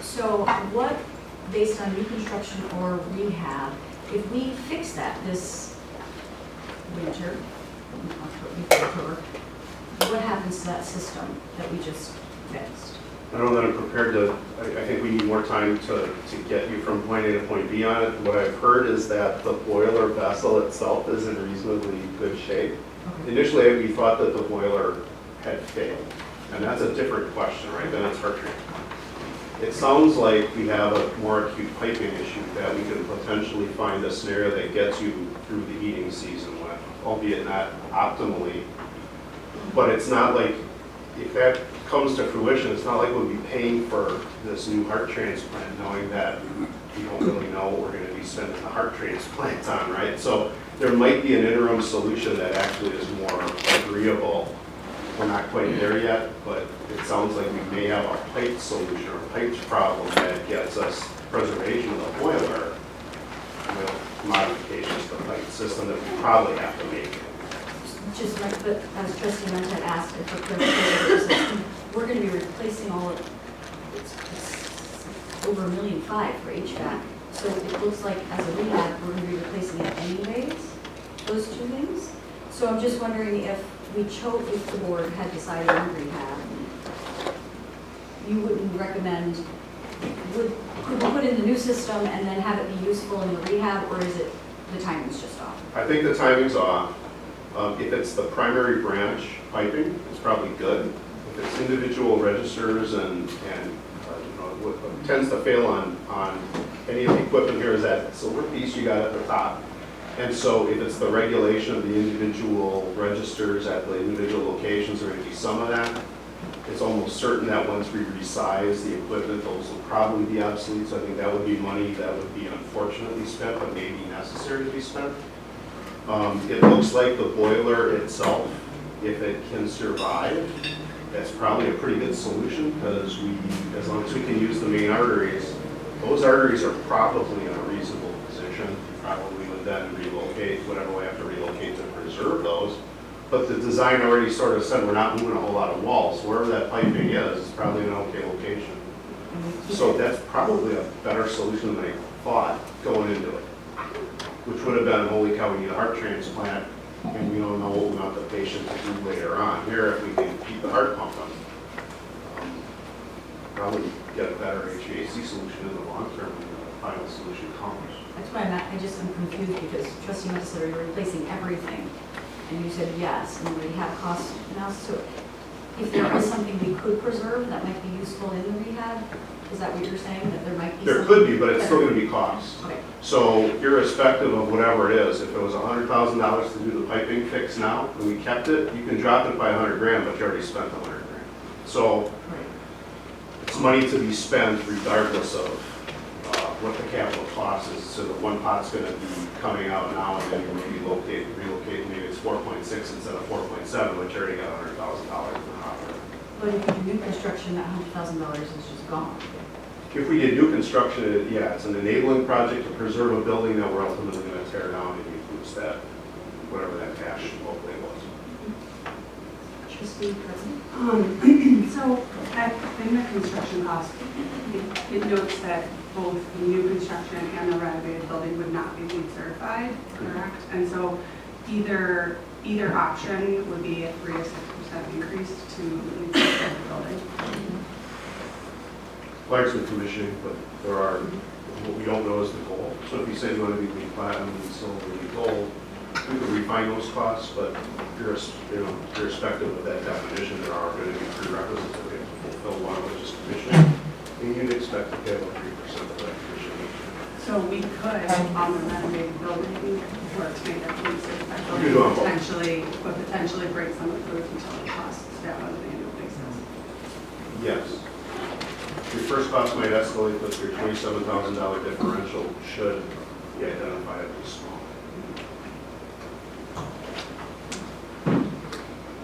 So what, based on new construction or rehab, if we fix that this winter, October, what happens to that system that we just fixed? I don't know that I'm prepared to, I think we need more time to get you from point A to point B on it. What I've heard is that the boiler vessel itself is in reasonably good shape. Okay. Initially, we thought that the boiler had failed, and that's a different question, right? Then it's heart rate. It sounds like we have a more acute piping issue that we could potentially find a scenario that gets you through the heating season with, albeit not optimally. But it's not like, if that comes to fruition, it's not like we'll be paying for this new heart transplant knowing that we don't really know what we're going to be spending the heart transplant on, right? So there might be an interim solution that actually is more agreeable. We're not quite there yet, but it sounds like we may have a pipe solution or a pipes problem that gets us preservation of the boiler with modifications to the pipe system that we probably have to make. Just like, but as trustee Hunt had asked, if for clarification, we're going to be replacing all of, it's over $1.5 million for HVAC. So it looks like as a rehab, we're going to be replacing it anyways, those two things. So I'm just wondering if we chose, if the board had decided on rehab, you wouldn't recommend, could we put in the new system and then have it be useful in the rehab, or is it the timing's just off? I think the timing's off. If it's the primary branch piping, it's probably good. If it's individual registers and you know, what tends to fail on any of the equipment here is that silver piece you got at the top. And so if it's the regulation of the individual registers at the individual locations, there may be some of that. It's almost certain that once we resize the equipment, those will probably be obsolete. So I think that would be money that would be unfortunately spent, but maybe necessary to be spent. It looks like the boiler itself, if it can survive, that's probably a pretty good solution because as long as we can use the main arteries, those arteries are probably in a reasonable position. We probably would then relocate, whatever we have to relocate to preserve those. But the design already sort of said we're not moving a whole lot of walls. Wherever that piping is, it's probably in an okay location. So that's probably a better solution than I thought going into it. Which would have been, holy cow, we need a heart transplant, and we don't know what we want the patient to do later on. Here, if we can keep the heart pumping, probably get a better HVAC solution in the long term when the final solution comes. That's why I'm confused because trustee Hunt said you're replacing everything, and you said yes, and we have cost analysis. So if there is something we could preserve that might be useful in the rehab, is that what you're saying, that there might be? There could be, but it's still going to be cost. Okay. So irrespective of whatever it is, if it was $100,000 to do the piping fix now, and we kept it, you can drop it by 100 grand, but you already spent 100 grand. So Right. it's money to be spent regardless of what the capital cost is. So the one pot's going to be coming out now, and then you maybe relocate, maybe it's 4.6 instead of 4.7, which already got $100,000 in the hopper. But if you do new construction, that $100,000 is just gone. If we did new construction, yeah, it's an enabling project to preserve a building that we're ultimately going to tear down and includes that, whatever that cash outlay was. Trustee President? So in the construction cost, it notes that both the new construction and the renovated building would not be LEED certified, correct? And so either option would be a 3 to 6% increase to LEED certified building. Largely commissioning, but there are, what we don't know is the goal. So if you say you want to be LEED platinum, LEED silver, LEED gold, we could refine those costs, but irrespective of that definition, there are going to be prerequisites that we have to fulfill, one of which is commissioning, and you'd expect to pay about 3% of that commissioning. So we could, on the renovated building, or to make that LEED certified You could do it building, both. potentially break some of those utility costs down on an annual basis. Yes. Your first cost might escalate, but your $27,000 differential should be identified as small.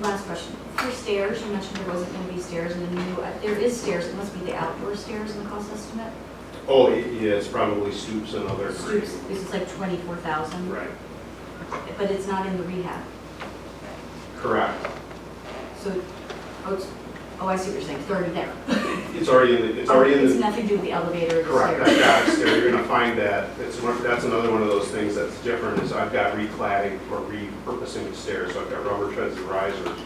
Last question. For stairs, you mentioned there wasn't going to be stairs in the new, there is stairs, it must be the outdoor stairs in the cost estimate? Oh, yeah, it's probably stoops and other. Stoops, this is like 24,000? Right. But it's not in the rehab? Correct. So, oh, I see what you're saying, it's already there. It's already in the, it's already in It's the, nothing to do with the elevator or the correct, stairs. I've got exterior, you're gonna find that, that's another one of those things that's different, is I've got recladding or repurposing the stairs, so I've got rubber treads and risers.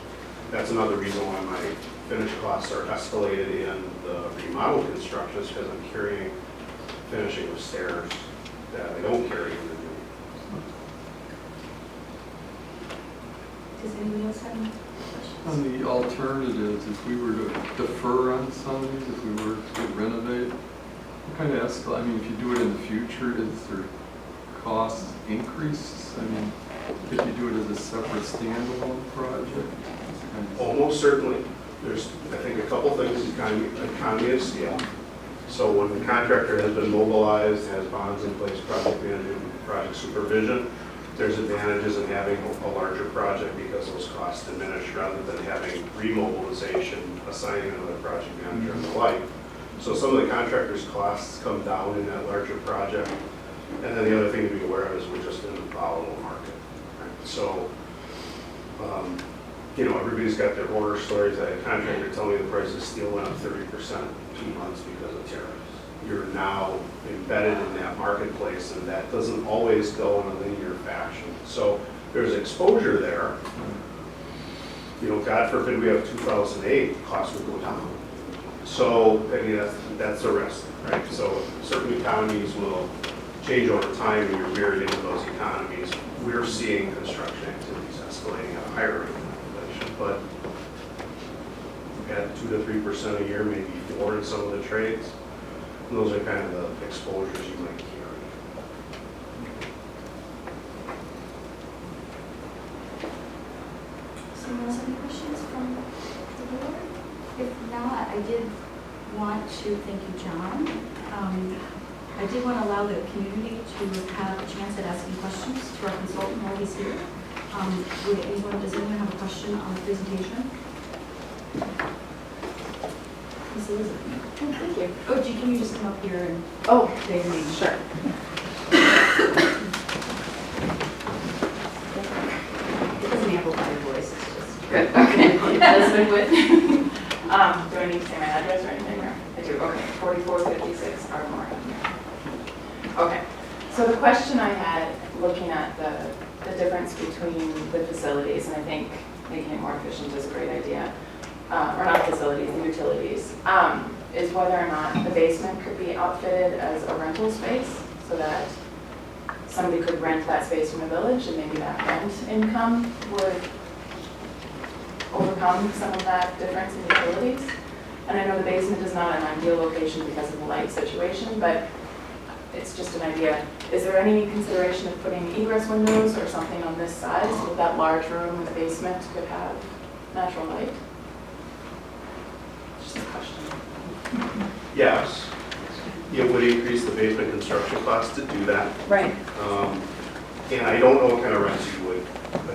That's another reason why my finish costs are escalated in the remodel construction, is because I'm carrying finishing of stairs that I don't carry in the new. Does anybody else have any questions? On the alternatives, if we were to defer on some of these, if we were to renovate, what kind of escalate, I mean, if you do it in the future, is there cost increase? I mean, if you do it as a separate standalone project? Almost certainly. There's, I think, a couple things, economy of scale. So when the contractor has been mobilized, has bonds in place, project management, project supervision, there's advantages in having a larger project because those costs diminish rather than having remobilization, assigning another project manager and the like. So some of the contractor's costs come down in that larger project. And then the other thing to be aware of is we're just in a volatile market. Right? So, you know, everybody's got their horror stories. I had a contractor tell me the price of steel went up 30% in 2 months because of tariffs. You're now embedded in that marketplace, and that doesn't always go in a linear fashion. So there's exposure there. You know, God forbid we have 2008, costs will go down. So, I mean, that's a risk, right? So certain economies will change over time, and you're married into those economies. We're seeing construction activities escalating at a higher rate than inflation, but we've had 2 to 3% a year, maybe 4% in some of the trades. And those are kind of the exposures you might carry. Someone else have any questions from the board? If not, I did want to thank you, John. I did want to allow the community to have a chance at asking questions to our consultant while he's here. Does anyone have a question on the presentation? Ms. Elizabeth? Oh, thank you. Oh, gee, can you just come up here and Oh, say your name? sure. It doesn't amplify your voice, it's just. Good, okay. Elizabeth Witt. Do I need to say my address or anything? Or? I do, okay. 4456 Ardmore Avenue. Okay, so the question I had, looking at the difference between the facilities, and I think making it more efficient is a great idea, or not facilities, the utilities, is whether or not the basement could be outfitted as a rental space so that somebody could rent that space from the village and maybe that rent income would overcome some of that difference in utilities. And I know the basement is not an ideal location because of the light situation, but it's just an idea. Is there any consideration of putting egress windows or something on this side so that that large room in the basement could have natural light? Just a question. Yes, it would increase the basement construction cost to do that. Right. And I don't know what kind of rents you would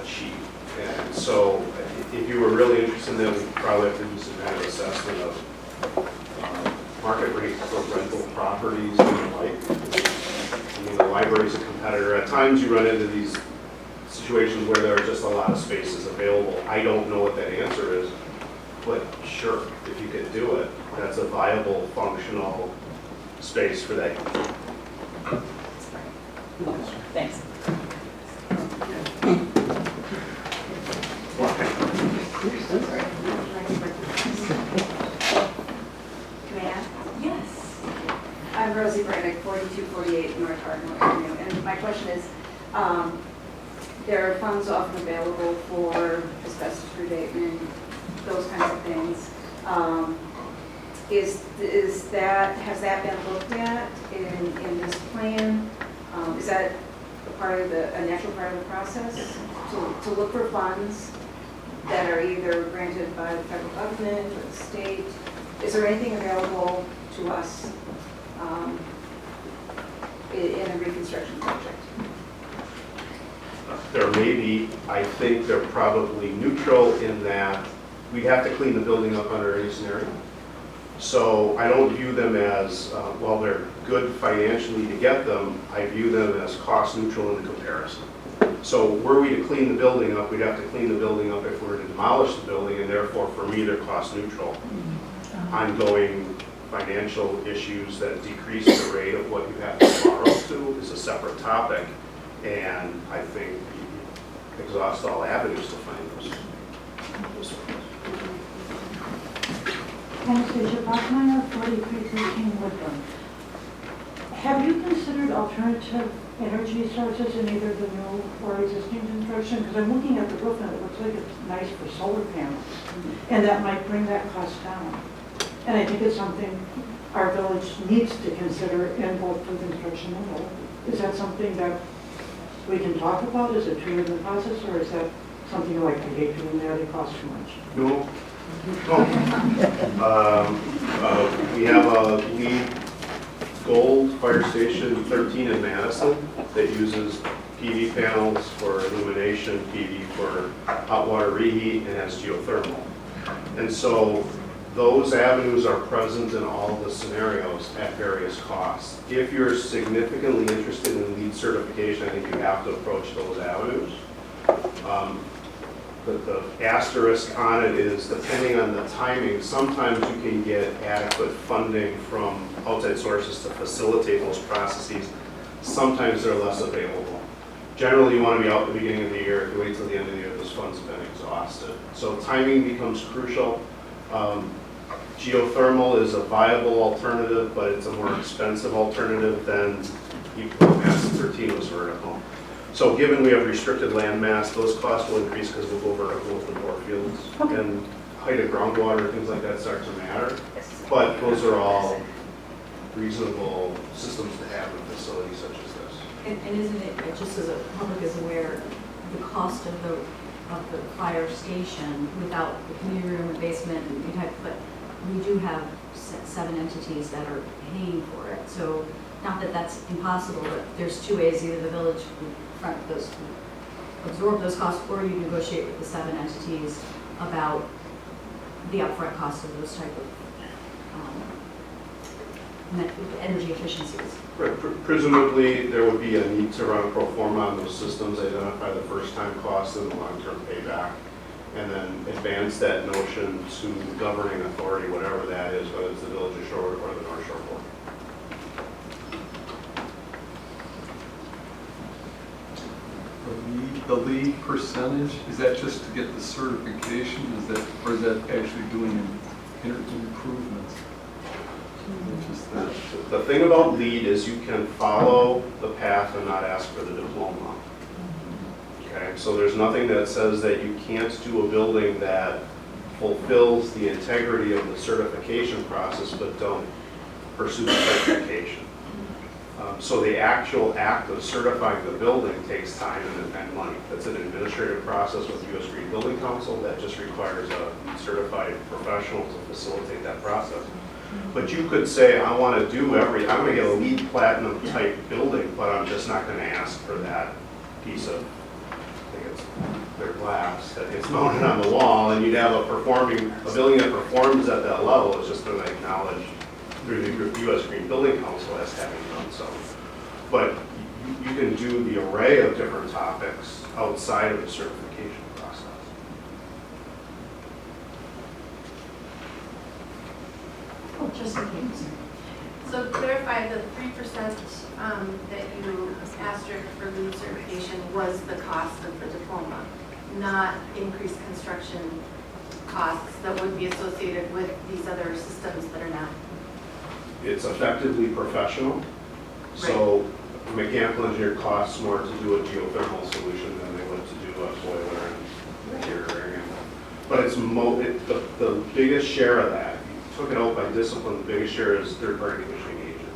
achieve. And so if you were really interested in that, we'd probably have to do some kind of assessment of market rates for rental properties and the like. I mean, the library's a competitor. At times you run into these situations where there are just a lot of spaces available. I don't know what that answer is, but sure, if you could do it, that's a viable, functional space for that. Thanks. May I ask? Yes. I'm Rosie Brannick, 4248 North Ardmore Avenue, and my question is, there are funds often available for asbestos reabatement, those kinds of things. Has that been looked at in this plan? Is that a natural part of the process? To look for funds that are either granted by the federal government or the state? Is there anything available to us in a reconstruction project? There may be, I think they're probably neutral in that we'd have to clean the building up under any scenario. So I don't view them as, while they're good financially to get them, I view them as cost neutral in the comparison. So were we to clean the building up, we'd have to clean the building up if we were to demolish the building, and therefore for me they're cost neutral. ongoing financial issues that decrease the rate of what you have to borrow to is a separate topic. And I think you exhaust all avenues to find those funds. Anastasia Bachmeyer, 4313 Woodland. Have you considered alternative energy sources in either the new or existing construction? Because I'm looking at the roof and it looks like it's nice for solar panels, and that might bring that cost down. And I think it's something our village needs to consider in both the construction and building. Is that something that we can talk about? Is it true in the process, or is that something like, I hate doing that, it costs too much? No. We have a LEED Gold Fire Station 13 in Madison that uses PV panels for illumination, PV for hot water reheat, and has geothermal. And so those avenues are present in all the scenarios at various costs. If you're significantly interested in LEED certification, I think you have to approach those avenues. The asterisk on it is, depending on the timing, sometimes you can get adequate funding from outside sources to facilitate those processes. Sometimes they're less available. Generally, you want to be out at the beginning of the year. If you wait till the end of the year, those funds have been exhausted. So timing becomes crucial. Geothermal is a viable alternative, but it's a more expensive alternative than Madison 13 was vertical. So given we have restricted land mass, those costs will increase because we'll go vertical with the bore fields. And height of groundwater, things like that start to matter. But those are all reasonable systems to have in facilities such as this. And isn't it, just so the public is aware, the cost of the fire station without the community room and basement, and you'd have, but we do have 7 entities that are paying for it. So not that that's impossible, but there's 2 ways: either the village front those, absorb those costs, or you negotiate with the 7 entities about the upfront cost of those type of energy efficiencies. Presumably, there would be a need to run a pro forma on those systems, identify the first-time cost and the long-term payback, and then advance that notion to the governing authority, whatever that is, whether it's the Village of Shorewood or the North Shore Board. The lead percentage, is that just to get the certification? Or is that actually doing improvements? Just that. The thing about LEED is you can follow the path and not ask for the diploma. Okay, so there's nothing that says that you can't do a building that fulfills the integrity of the certification process but don't pursue the certification. So the actual act of certifying the building takes time and money. That's an administrative process with U.S. Green Building Council that just requires a certified professional to facilitate that process. But you could say, I want to do I'm going to get a LEED Platinum type building, but I'm just not going to ask for that piece of, I think it's their glass that gets mounted on the wall, and you'd have a building that performs at that level. It's just going to acknowledge through the U.S. Green Building Council as having done so. But you can do the array of different topics outside of the certification process. Oh, just in case. So to clarify, the 3% that you asterisk for LEED certification was the cost of the diploma, not increased construction costs that would be associated with these other systems that are not. It's effectively professional. So a mechanical engineer costs more to do a geothermal solution than they would to do a boiler and interior. But it's the biggest share of that, if you took it out by discipline, the biggest share is third-party commissioning agent.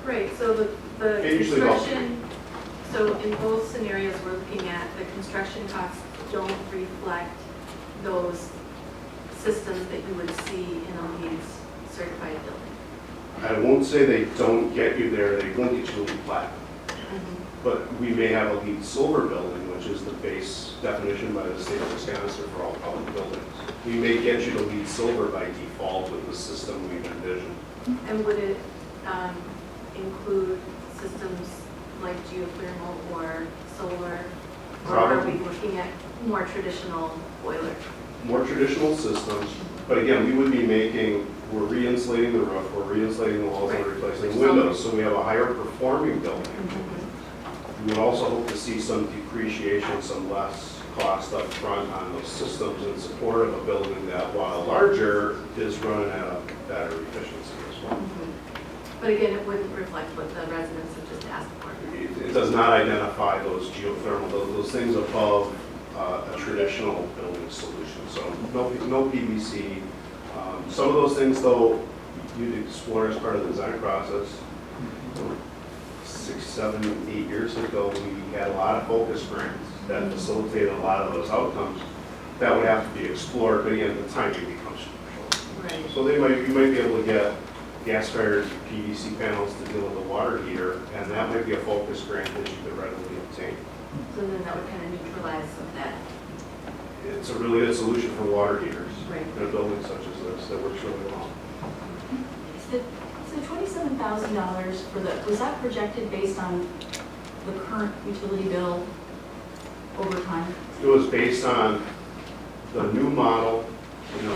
Right, so the It usually goes- construction, so in both scenarios, we're looking at the construction costs don't reflect those systems that you would see in a LEED certified building. I won't say they don't get you there, they won't get you LEED Platinum. But we may have a LEED Silver building, which is the base definition by the state of Wisconsin for all public buildings. We may get you to LEED Silver by default with the system we've envisioned. And would it include systems like geothermal or solar? Or are we looking at more traditional boiler? More traditional systems, but again, we would be making we're re-insulating the roof, we're re-insulating the walls, and Right. replacing Which windows, so we have a higher performing building. Mm-hmm. We would also hope to see some depreciation, some less cost up front on those systems in support of a building that, while larger, is running at a better efficiency as well. But again, it wouldn't reflect what the residents have just asked for. It does not identify those geothermal, those things above a traditional building solution. So no PVC. Some of those things, though, you'd explore as part of the design process. 6, 7, 8 years ago, we had a lot of focus grants that facilitated a lot of those outcomes. That would have to be explored, but again, the timing becomes crucial. Right. So you might be able to get gas-fired PVC panels to deal with the water heater, and that might be a focus grant that you could readily obtain. So then that would kind of neutralize some of that. It's a really good solution for water heaters Right. in a building such as this that works really well. So $27,000 for the, was that projected based on the current utility bill over time? It was based on the new model